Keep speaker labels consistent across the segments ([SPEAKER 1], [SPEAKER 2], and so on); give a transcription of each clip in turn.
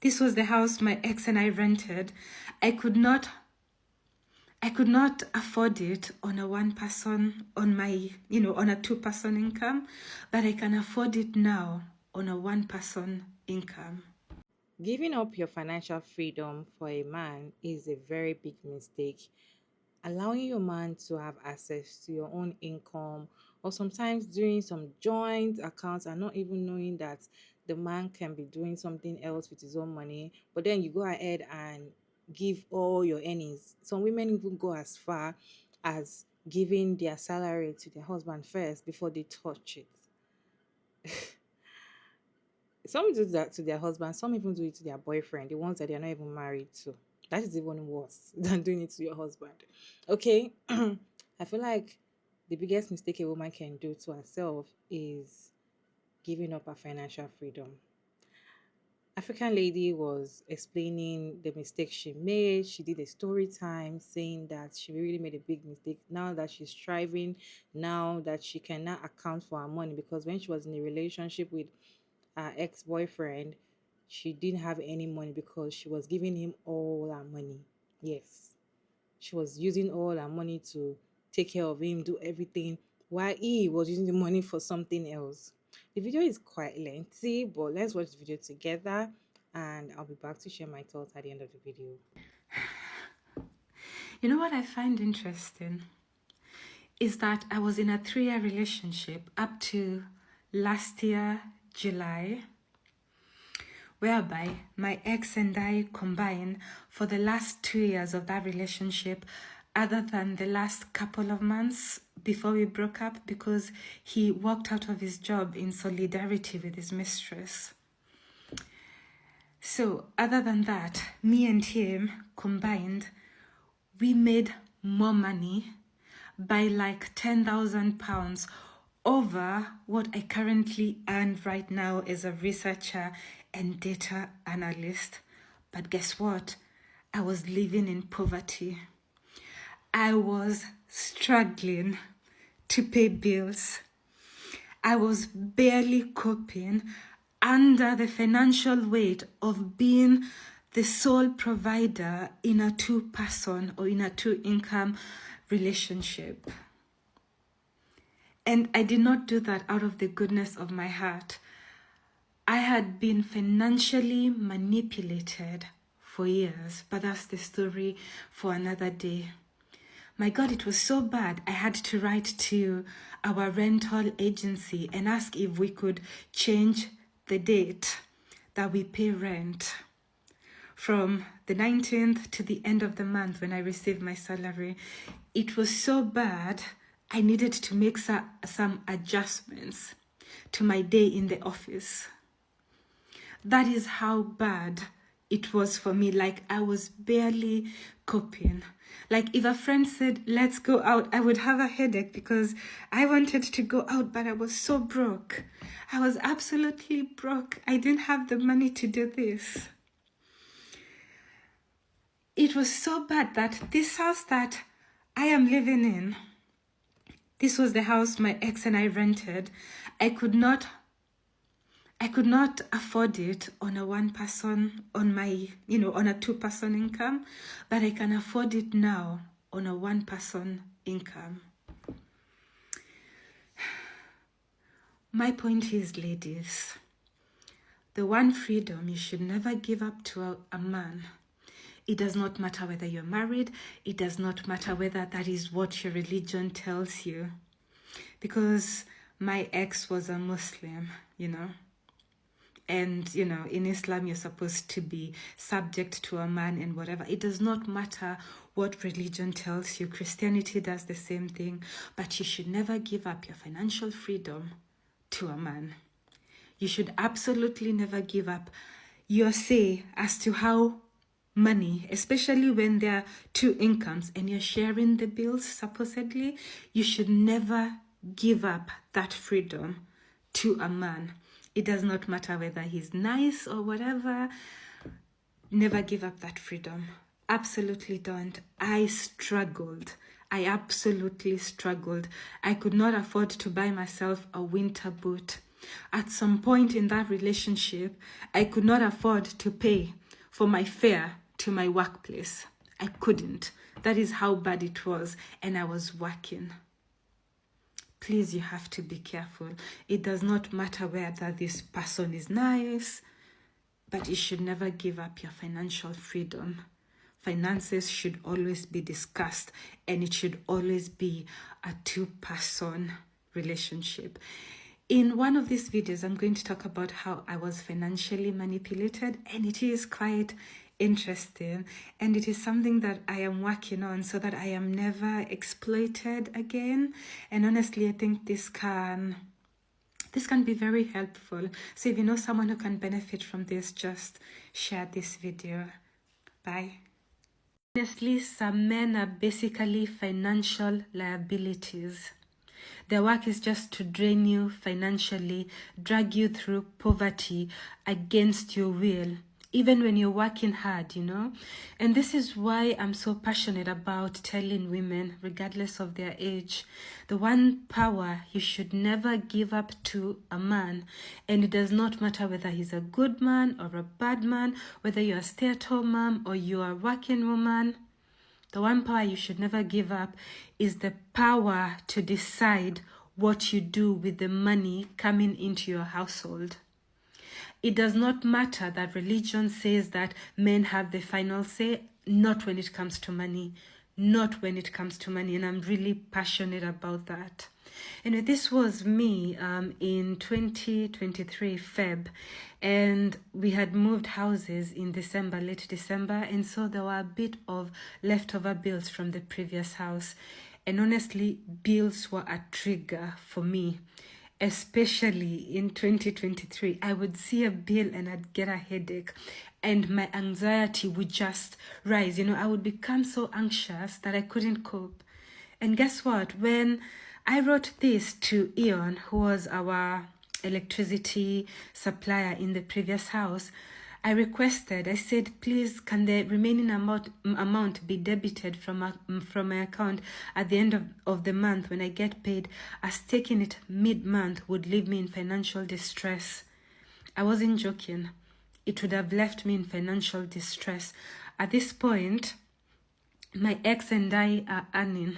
[SPEAKER 1] This was the house my ex and I rented. I could not afford it on a one person, on a 2-person income, but I can afford it now on a 1-person income.
[SPEAKER 2] Giving up your financial freedom for a man is a very big mistake. Allowing your man to have access to your own income, or sometimes doing some joint accounts and not even knowing that the man can be doing something else with his own money, but then you go ahead and give all your earnings. Some women even go as far as giving their salary to their husband first before they touch it. Some do that to their husband, some even do it to their boyfriend, the ones that they're not even married to. That is even worse than doing it to your husband. Okay. I feel like the biggest mistake a woman can do to herself is giving up her financial freedom. African lady was explaining the mistake she made. She did a story time saying that she really made a big mistake. Now that she's striving, now that she cannot account for her money, because when she was in a relationship with her ex-boyfriend, she didn't have any money because she was giving him all her money. Yes, she was using all her money to take care of him, do everything, while he was using the money for something else. The video is quite lengthy, but let's watch the video together and I'll be back to share my thoughts at the end of the video.
[SPEAKER 1] You know what I find interesting is that I was in a 3-year relationship up to last year, July, whereby my ex and I combined for the last 2 years of that relationship, other than the last couple of months before we broke up, because he walked out of his job in solidarity with his mistress. So other than that, me and him combined, we made more money by like 10,000 pounds over what I currently earn right now as a researcher and data analyst. But guess what? I was living in poverty. I was struggling to pay bills. I was barely coping under the financial weight of being the sole provider in a 2-person or in a 2-income relationship. And I did not do that out of the goodness of my heart. I had been financially manipulated for years, but that's the story for another day. My God, it was so bad. I had to write to our rental agency and ask if we could change the date that we pay rent from the 19th to the end of the month when I received my salary. It was so bad, I needed to make some adjustments to my day in the office. That is how bad it was for me. Like, I was barely coping. Like, if a friend said, let's go out, I would have a headache because I wanted to go out, but I was so broke. I was absolutely broke. I didn't have the money to do this. It was so bad that this house that I am living in, this was the house my ex and I rented. I could not afford it on a 1-person, on a 2-person income, but I can afford it now on a 1-person income. My point is, ladies, the one freedom you should never give up to a man. It does not matter whether you're married. It does not matter whether that is what your religion tells you. Because my ex was a Muslim, and in Islam you're supposed to be subject to a man and whatever. It does not matter what religion tells you. Christianity does the same thing. But you should never give up your financial freedom to a man. You should absolutely never give up your say as to how money, especially when there are 2 incomes and you're sharing the bills, supposedly, you should never give up that freedom to a man. It does not matter whether he's nice or whatever. Never give up that freedom. Absolutely don't. I struggled. I absolutely struggled. I could not afford to buy myself a winter boot. At some point in that relationship, I could not afford to pay for my fare to my workplace. I couldn't. That is how bad it was, and I was working. Please, you have to be careful. It does not matter whether this person is nice, but you should never give up your financial freedom. Finances should always be discussed, and it should always be a two-person relationship. In one of these videos, I'm going to talk about how I was financially manipulated, and it is quite interesting, and it is something that I am working on so that I am never exploited again. And honestly, I think this can be very helpful. So if you know someone who can benefit from this, just share this video. Bye. Honestly, some men are basically financial liabilities. Their work is just to drain you financially, drag you through poverty against your will, even when you're working hard, you know? And this is why I'm so passionate about telling women, regardless of their age, the one power you should never give up to a man. And it does not matter whether he's a good man or a bad man, whether you're a stay-at-home mom or you're a working woman. The one power you should never give up is the power to decide what you do with the money coming into your household. It does not matter that religion says that men have the final say, not when it comes to money. Not when it comes to money. And I'm really passionate about that. And this was me in 2023 Feb, and we had moved houses in December, late December, and so there were a bit of leftover bills from the previous house. And honestly, bills were a trigger for me, especially in 2023. I would see a bill and I'd get a headache, and my anxiety would just rise. You know, I would become so anxious that I couldn't cope. And guess what? When I wrote this to Eon, who was our electricity supplier in the previous house, I said, please, can the remaining amount be debited from my account at the end of the month when I get paid, as taking it mid-month would leave me in financial distress. I wasn't joking. It would have left me in financial distress. At this point, my ex and I are earning.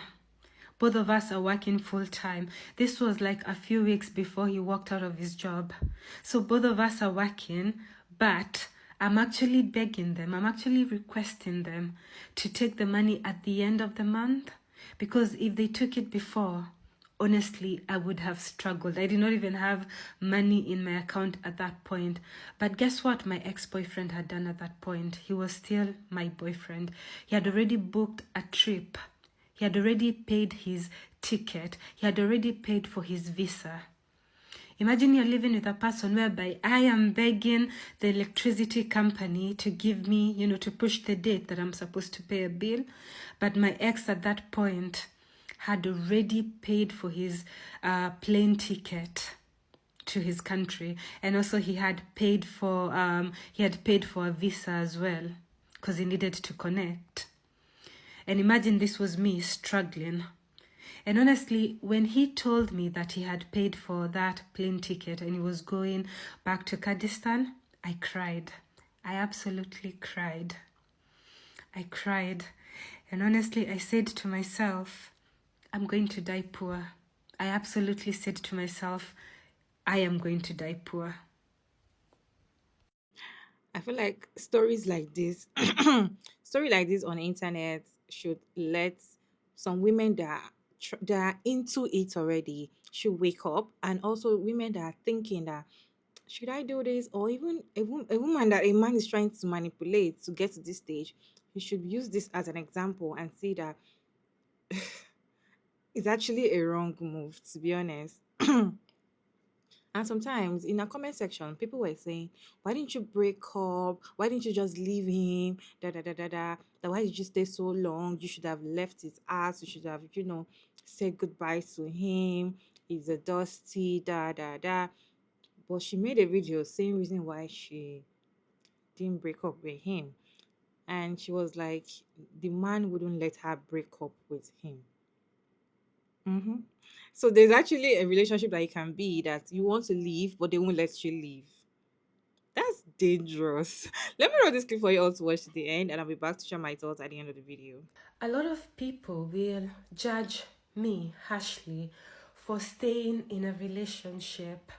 [SPEAKER 1] Both of us are working full-time. This was like a few weeks before he walked out of his job. So both of us are working, but I'm actually begging them, I'm actually requesting them to take the money at the end of the month, because if they took it before, honestly, I would have struggled. I did not even have money in my account at that point. But guess what my ex-boyfriend had done at that point? He was still my boyfriend. He had already booked a trip. He had already paid his ticket. He had already paid for his visa. Imagine you're living with a person whereby I am begging the electricity company to give me, to push the date that I'm supposed to pay a bill. But my ex at that point had already paid for his plane ticket to his country, and also he had paid for a visa as well, because he needed to connect. And imagine this was me struggling. And honestly, when he told me that he had paid for that plane ticket and he was going back to Kurdistan, I cried. I absolutely cried. I cried. And honestly, I said to myself, I'm going to die poor. I absolutely said to myself, I am going to die poor.
[SPEAKER 2] I feel like stories like this, story like this on the internet should let some women that are into it already should wake up, and also women that are thinking that should I do this, or even a woman that a man is trying to manipulate to get to this stage, you should use this as an example and see that it's actually a wrong move, to be honest. And sometimes in the comment section, people were saying, why didn't you break up? Why didn't you just leave him? Da da da da da. That why did you stay so long? You should have left his ass. You should have, said goodbye to him. He's a dusty, da da da. But she made a video saying reason why she didn't break up with him. And she was like, the man wouldn't let her break up with him. Mm-hmm. So there's actually a relationship that you can be that you want to leave, but they won't let you leave. That's dangerous. Let me run this clip for you all to watch to the end, and I'll be back to share my thoughts at the end of the video.
[SPEAKER 1] A lot of people will judge me harshly for staying in a relationship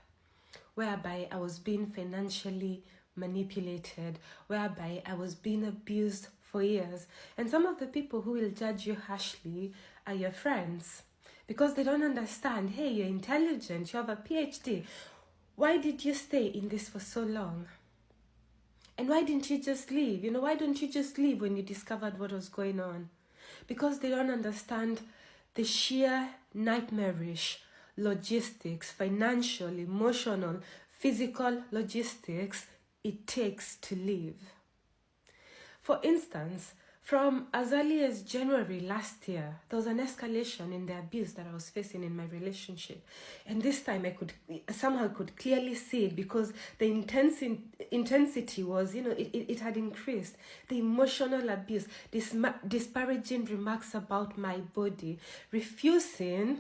[SPEAKER 1] whereby I was being financially manipulated, whereby I was being abused for years. And some of the people who will judge you harshly are your friends because they don't understand. Hey, you're intelligent, you have a PhD. Why did you stay in this for so long? And why didn't you just leave? Why don't you just leave when you discovered what was going on? Because they don't understand the sheer nightmarish logistics, financial, emotional, physical logistics it takes to live. For instance, from as early as January last year, there was an escalation in the abuse that I was facing in my relationship. And this time I could clearly see it because the intensity was, it had increased. The emotional abuse, disparaging remarks about my body, refusing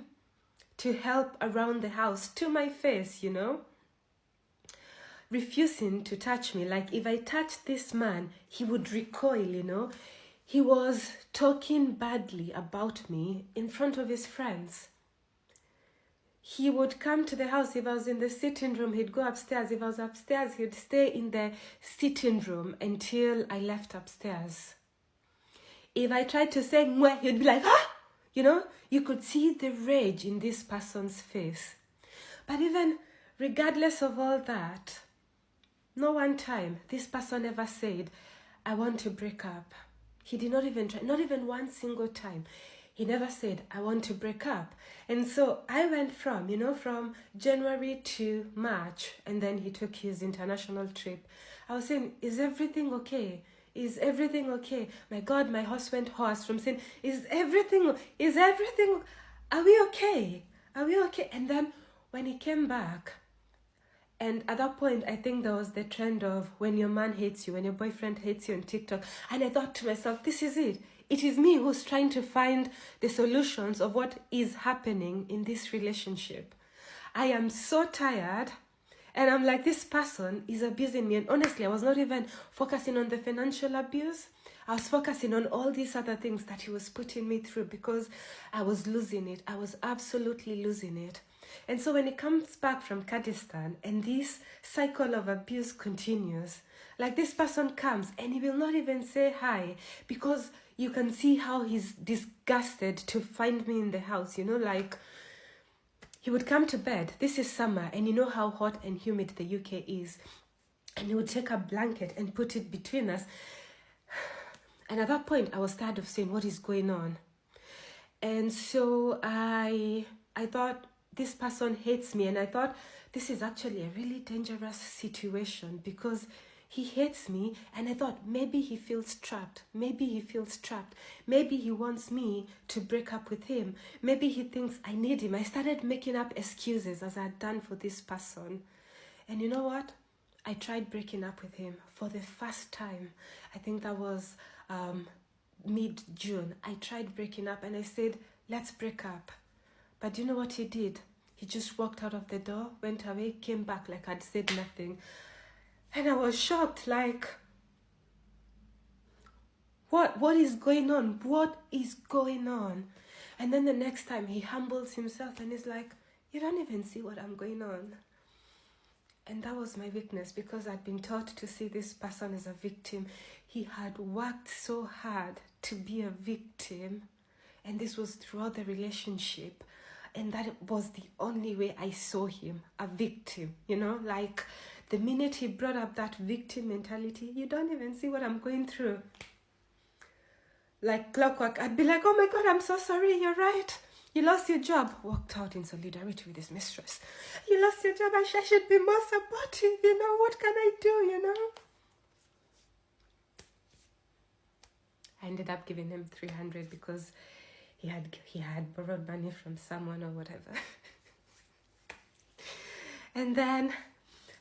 [SPEAKER 1] to help around the house to my face, refusing to touch me. Like if I touched this man, he would recoil. He was talking badly about me in front of his friends. He would come to the house. If I was in the sitting room, he'd go upstairs. If I was upstairs, he'd stay in the sitting room until I left upstairs. If I tried to say mwah, he'd be like, ah! You could see the rage in this person's face. But even regardless of all that, no one time this person ever said, I want to break up. He did not even try, not even one single time. He never said, I want to break up. And so I went from January to March, and then he took his international trip. I was saying, is everything okay? Is everything okay? My God, my horse went hoarse from saying, is everything, are we okay? Are we okay? And then when he came back, and at that point, I think there was the trend of when your man hates you, when your boyfriend hates you on TikTok. And I thought to myself, this is it. It is me who's trying to find the solutions of what is happening in this relationship. I am so tired. And I'm like, this person is abusing me. And honestly, I was not even focusing on the financial abuse. I was focusing on all these other things that he was putting me through because I was losing it. I was absolutely losing it. And so when he comes back from Kurdistan and this cycle of abuse continues, like this person comes and he will not even say hi because you can see how he's disgusted to find me in the house, like he would come to bed. This is summer and you know how hot and humid the UK is. And he would take a blanket and put it between us. And at that point, I was tired of saying, what is going on? And so I thought, this person hates me. And I thought, this is actually a really dangerous situation because he hates me. And I thought, maybe he feels trapped. Maybe he wants me to break up with him. Maybe he thinks I need him. I started making up excuses as I had done for this person. And you know what? I tried breaking up with him for the first time. I think that was mid-June. I tried breaking up and I said, let's break up. But do you know what he did? He just walked out of the door, went away, came back like I'd said nothing. And I was shocked, like, what is going on? What is going on? And then the next time he humbles himself and is like, you don't even see what I'm going on. And that was my weakness because I'd been taught to see this person as a victim. He had worked so hard to be a victim. And this was throughout the relationship. And that was the only way I saw him, a victim, like the minute he brought up that victim mentality, you don't even see what I'm going through. Like clockwork, I'd be like, oh my God, I'm so sorry, you're right. You lost your job. Walked out in solidarity with his mistress. You lost your job, I should be more supportive, what can I do, I ended up giving him 300 because he had borrowed money from someone or whatever. And then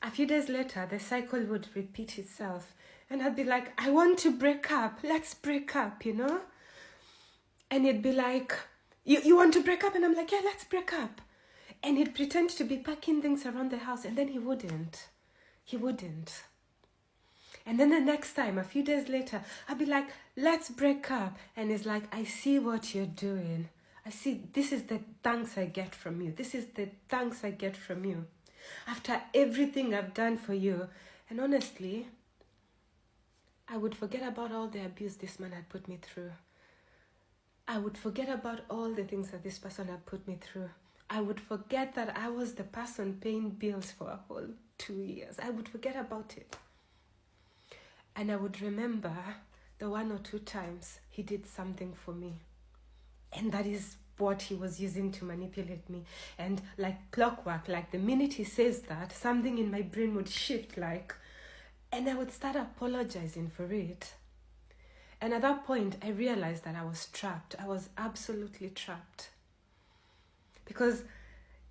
[SPEAKER 1] a few days later, the cycle would repeat itself. And I'd be like, I want to break up. Let's break up, And he'd be like, You want to break up? And I'm like, yeah, let's break up. And he'd pretend to be packing things around the house, and then he wouldn't. He wouldn't. And then the next time, a few days later, I'd be like, let's break up. And he's like, I see what you're doing. I see, this is the thanks I get from you. This is the thanks I get from you. After everything I've done for you. And honestly, I would forget about all the abuse this man had put me through. I would forget about all the things that this person had put me through. I would forget that I was the person paying bills for a whole 2 years. I would forget about it. And I would remember the 1 or 2 times he did something for me. And that is what he was using to manipulate me. And like clockwork, like the minute he says that, something in my brain would shift, like, and I would start apologizing for it. And at that point, I realized that I was trapped. I was absolutely trapped. Because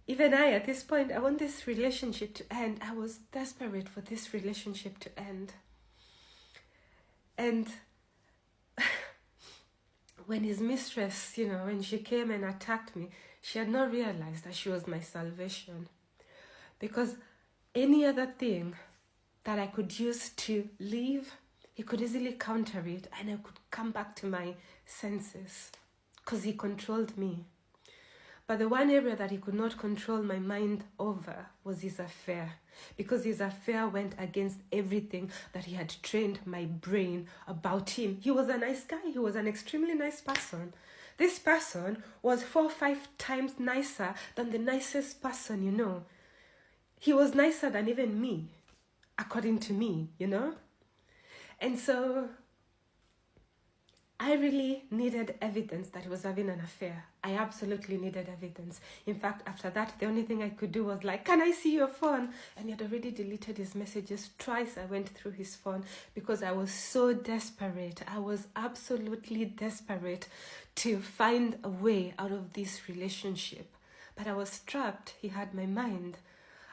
[SPEAKER 1] even I, at this point, I want this relationship to end. I was desperate for this relationship to end. And when his mistress, when she came and attacked me, she had not realized that she was my salvation. Because any other thing that I could use to leave, he could easily counter it, and I could come back to my senses because he controlled me. But the one area that he could not control my mind over was his affair, because his affair went against everything that he had trained my brain about him. He was a nice guy. He was an extremely nice person. This person was 4 or 5 times nicer than the nicest person, He was nicer than even me, according to me, And so I really needed evidence that he was having an affair. I absolutely needed evidence. In fact, after that, the only thing I could do was like, can I see your phone? And he had already deleted his messages. Twice I went through his phone because I was so desperate. I was absolutely desperate to find a way out of this relationship. But I was trapped. He had my mind.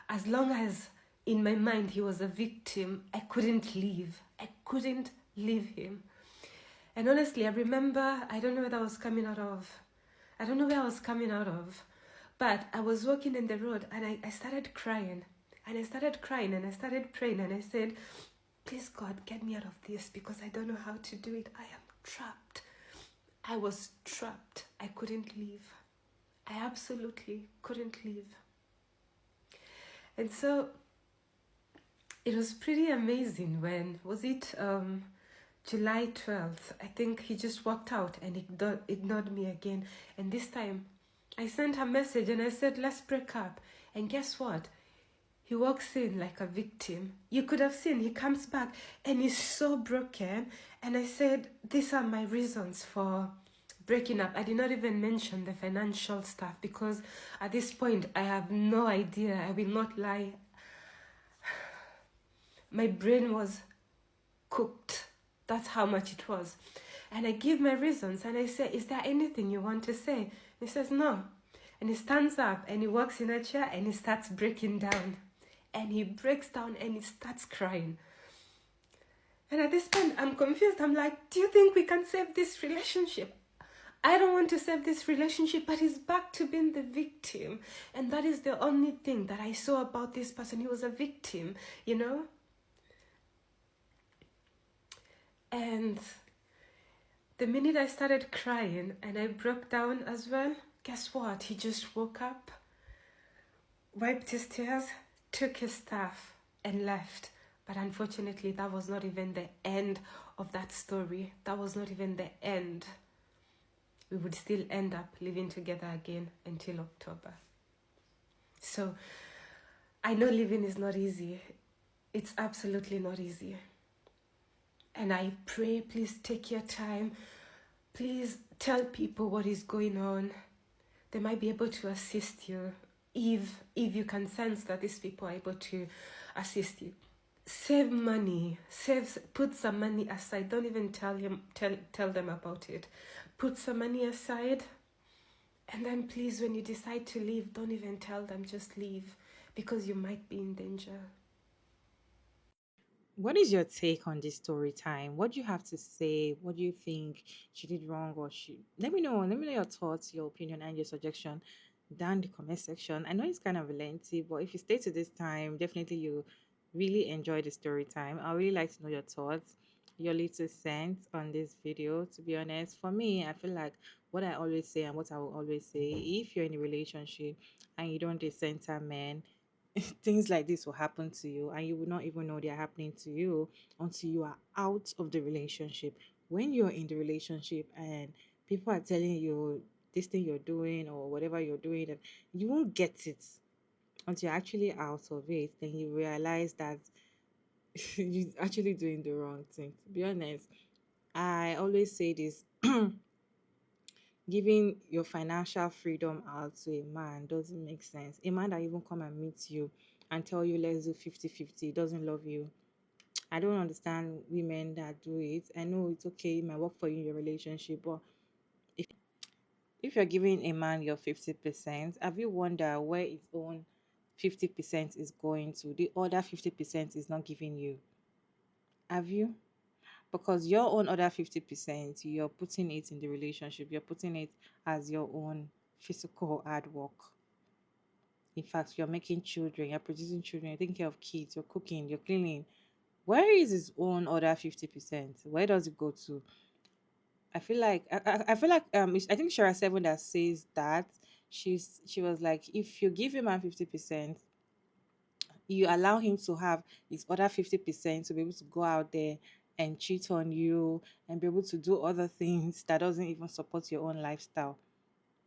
[SPEAKER 1] As long as in my mind he was a victim, I couldn't leave. I couldn't leave him. And honestly, I remember, I don't know where I was coming out of. But I was walking in the road and I started crying. And I started crying and I started praying and I said, please God, get me out of this because I don't know how to do it. I am trapped. I was trapped. I couldn't leave. I absolutely couldn't leave. And so it was pretty amazing when, was it July 12th, I think he just walked out and ignored me again. And this time, I sent a message and I said, let's break up. And guess what? He walks in like a victim. You could have seen, he comes back and he's so broken. And I said, these are my reasons for breaking up. I did not even mention the financial stuff because at this point, I have no idea. I will not lie. My brain was cooked. That's how much it was. And I give my reasons and I say, is there anything you want to say? And he says, no. And he stands up and he walks in a chair and he starts breaking down. And he breaks down and he starts crying. And at this point, I'm confused. I'm like, do you think we can save this relationship? I don't want to save this relationship, but he's back to being the victim. And that is the only thing that I saw about this person. He was a victim, And the minute I started crying and I broke down as well, guess what? He just woke up, wiped his tears, took his stuff and left. But unfortunately, that was not even the end of that story. That was not even the end. We would still end up living together again until October. So I know living is not easy. It's absolutely not easy. And I pray, please take your time. Please tell people what is going on. They might be able to assist you if you can sense that these people are able to assist you. Save money. Put some money aside. Don't even tell them about it. Put some money aside. And then please, when you decide to leave, don't even tell them, just leave because you might be in danger.
[SPEAKER 2] What is your take on this story time? What do you have to say? What do you think she did wrong or she? Let me know. Let me know your thoughts, your opinion, and your suggestion down the comment section. I know it's kind of lengthy, but if you stay to this time, definitely you really enjoy the story time. I really like to know your thoughts, your little sense on this video. To be honest, for me, I feel like what I always say and what I will always say: if you're in a relationship and you don't date center men, things like this will happen to you and you will not even know they're happening to you until you are out of the relationship. When you're in the relationship and people are telling you this thing you're doing or whatever you're doing, and you won't get it until you're actually out of it, then you realize that you're actually doing the wrong thing. To be honest, I always say this: giving your financial freedom out to a man doesn't make sense. A man that even come and meet you and tell you let's do 50-50 doesn't love you. I don't understand women that do it. I know it's okay, it might work for you in your relationship, but if you're giving a man your 50%, have you wondered where his own 50% is going to? The other 50% is not giving you. Have you? Because your own other 50%, you're putting it in the relationship, you're putting it as your own physical hard work. In fact, you're making children, you're producing children, you're taking care of kids, you're cooking, you're cleaning. Where is his own other 50%? Where does it go to? I feel like I think Shara Seven that says that she was like, if you give him a 50%, you allow him to have his other 50% to be able to go out there and cheat on you and be able to do other things that doesn't even support your own lifestyle.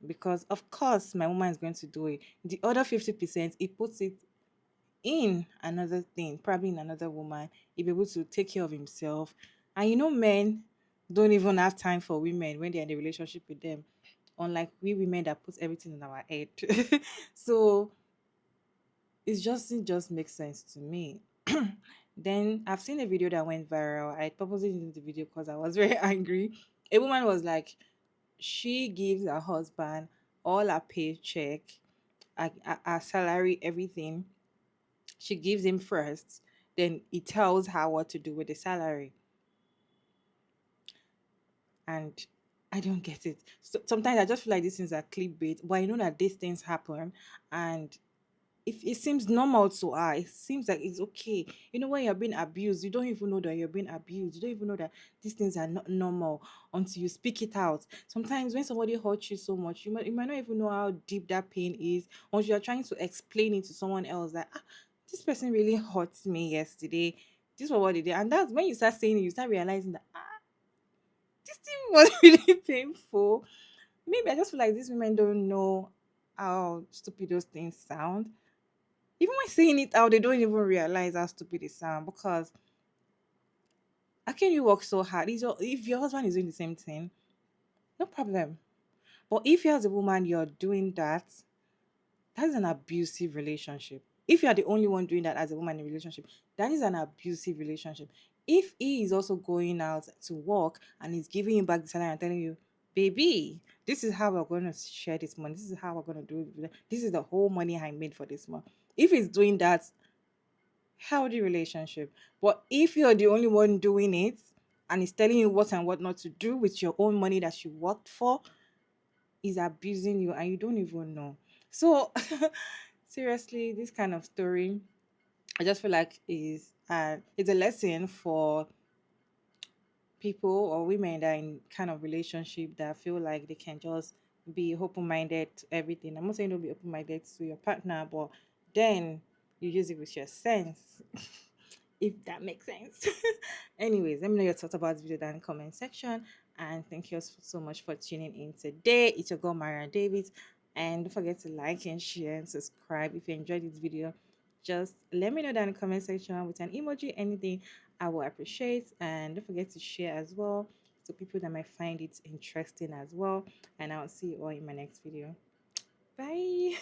[SPEAKER 2] Because of course my woman is going to do it. The other 50%, he puts it in another thing, probably in another woman. He'll be able to take care of himself. And you know, men don't even have time for women when they're in a relationship with them. Unlike we women that put everything in our head. So it just makes sense to me. Then I've seen a video that went viral. I purposely did the video because I was very angry. A woman was like, she gives her husband all her paycheck, her salary, everything. She gives him first, then he tells her what to do with the salary. And I don't get it. So sometimes I just feel like these things are clickbait, but I know that these things happen, and if it seems normal to her, it seems like it's okay. You know, when you're being abused, you don't even know that you're being abused. You don't even know that these things are not normal until you speak it out. Sometimes when somebody hurts you so much, you might not even know how deep that pain is until you're trying to explain it to someone else that this person really hurt me yesterday. This was what they did. And that's when you start saying it, you start realizing that this thing was really painful. Maybe I just feel like these women don't know how stupid those things sound. Even when saying it out, they don't even realize how stupid it sounds. Because how can you work so hard? If your husband is doing the same thing, no problem. But if you as a woman you're doing that, that is an abusive relationship. If you are the only one doing that as a woman in a relationship, that is an abusive relationship. If he is also going out to work and he's giving you back the salary and telling you, baby, this is how we're going to share this money. This is how we're going to do it. This is the whole money I made for this month. If he's doing that, healthy relationship. But if you're the only one doing it and he's telling you what and what not to do with your own money that you worked for, he's abusing you and you don't even know. So seriously, this kind of story, I just feel like is it's a lesson for people or women that are in kind of relationship that feel like they can just be open-minded to everything. I'm not saying don't be open-minded to your partner, but then you use it with your sense. If that makes sense. Anyways, let me know your thoughts about this video down in the comment section. And thank you so much for tuning in today. It's your girl Maria David. And don't forget to like and share and subscribe if you enjoyed this video. Just let me know down in the comment section with an emoji, anything I will appreciate. And don't forget to share as well to people that might find it interesting as well. And I'll see you all in my next video. Bye.